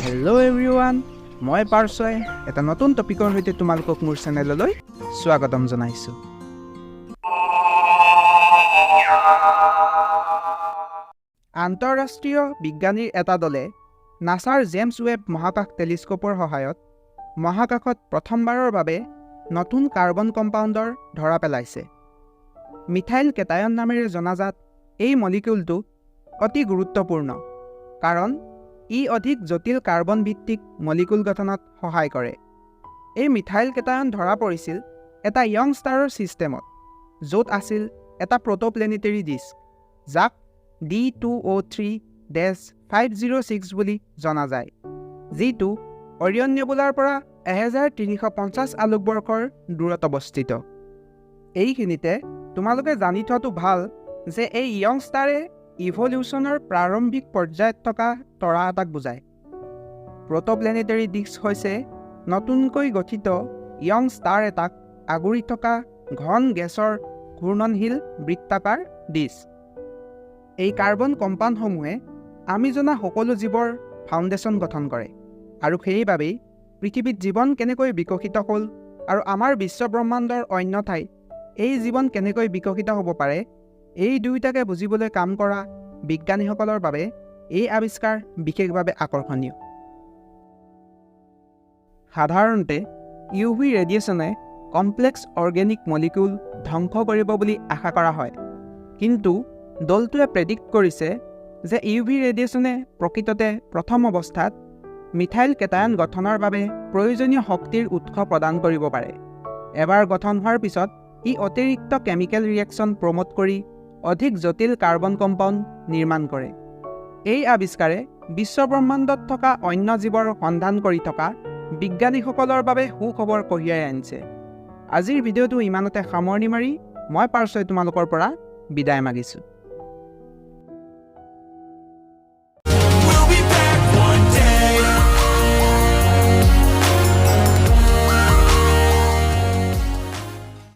Hello everyone, মই পাৰ্চৱাই এটা নতুন টপিকৰ সৈতে তোমালোকক মোৰ চেনেললৈ স্বাগতম জনাইছো। আন্তঃৰাষ্ট্ৰীয় বিজ্ঞানীৰ এটা দলে নাছাৰ জেমছ ৱেব মহাকাশ টেলিস্কোপৰ সহায়ত মহাকাশত প্ৰথমবাৰৰ বাবে নতুন কাৰ্বন কম্পাউণ্ডৰ ধৰা পেলাইছে। মিথাইল কেটায়ন নামেৰে জনাজাত এই মলিকিউলটো অতি গুৰুত্বপূৰ্ণ কাৰণ ই অধিক জটিল কাৰ্বন ভিত্তিক মলিকিউল গঠনত সহায় কৰে। এই মিথাইল কেটায়ন ধৰা পৰিছিল এটা ইয়ং ষ্টাৰৰ ছিষ্টেমত, য'ত আছিল এটা প্ৰ'টোপ্লেনেটেৰী ডিস্ক, যাক D2O3-506 বুলি জনা যায়, যিটো অৰিয়ন নেবুলাৰ পৰা 1350 আলোকবৰ্ষৰ দূৰত অৱস্থিত। এইখিনিতে তোমালোকে জানি থোৱাটো ভাল যে এই ইয়ং ষ্টাৰে ইভলিউশ্যনৰ প্ৰাৰম্ভিক পৰ্যায়ত থকা তৰা এটাক বুজায়। প্ৰ'টোপ্লেনেটেৰী ডিস্ক হৈছে নতুনকৈ গঠিত ইয়ং ষ্টাৰ এটাক আগুৰি থকা ঘন গেছৰ ঘূৰ্ণনশীল বৃত্তাকাৰ ডিস্ক। এই কাৰ্বন কম্পাউণ্ডসমূহে আমি জনা সকলো জীৱৰ ফাউণ্ডেশ্যন গঠন কৰে, আৰু সেইবাবেই পৃথিৱীত জীৱন কেনেকৈ বিকশিত হ'ল আৰু আমাৰ বিশ্বব্ৰহ্মাণ্ডৰ অন্য ঠাইত এই জীৱন কেনেকৈ বিকশিত হ'ব পাৰে, এই দুয়োটাকে বুজিবলৈ কাম কৰা বিজ্ঞানীসকলৰ বাবে এই আৱিষ্কাৰ বিশেষভাৱে আকৰ্ষণীয়। সাধাৰণতে UV ৰেডিয়েশ্যনে কমপ্লেক্স অৰ্গেনিক মলিকিউল ধ্বংস কৰিব বুলি আশা কৰা হয়, কিন্তু দলটোৱে প্ৰেডিক্ট কৰিছে যে UV ৰেডিয়েশ্যনে প্ৰকৃততে প্ৰথম অৱস্থাত মিথাইল কেটায়ন গঠনৰ বাবে প্ৰয়োজনীয় শক্তিৰ উৎস প্ৰদান কৰিব পাৰে। এবাৰ গঠন হোৱাৰ পিছত ই অতিৰিক্ত কেমিকেল ৰিয়েকশ্যন প্ৰমোট কৰি অধিক জটিল কাৰ্বন কম্পাউণ্ড নিৰ্মাণ কৰে। এই আৱিষ্কাৰে বিশ্বব্ৰহ্মাণ্ডত থকা অন্য জীৱৰ সন্ধান কৰি থকা বিজ্ঞানীসকলৰ বাবে সুখবৰ কঢ়িয়াই আনিছে। আজিৰ ভিডিঅ'টো ইমানতে সামৰণি মাৰি মই পাৰ্চৱাই তোমালোকৰ পৰা বিদায় মাগিছোঁ।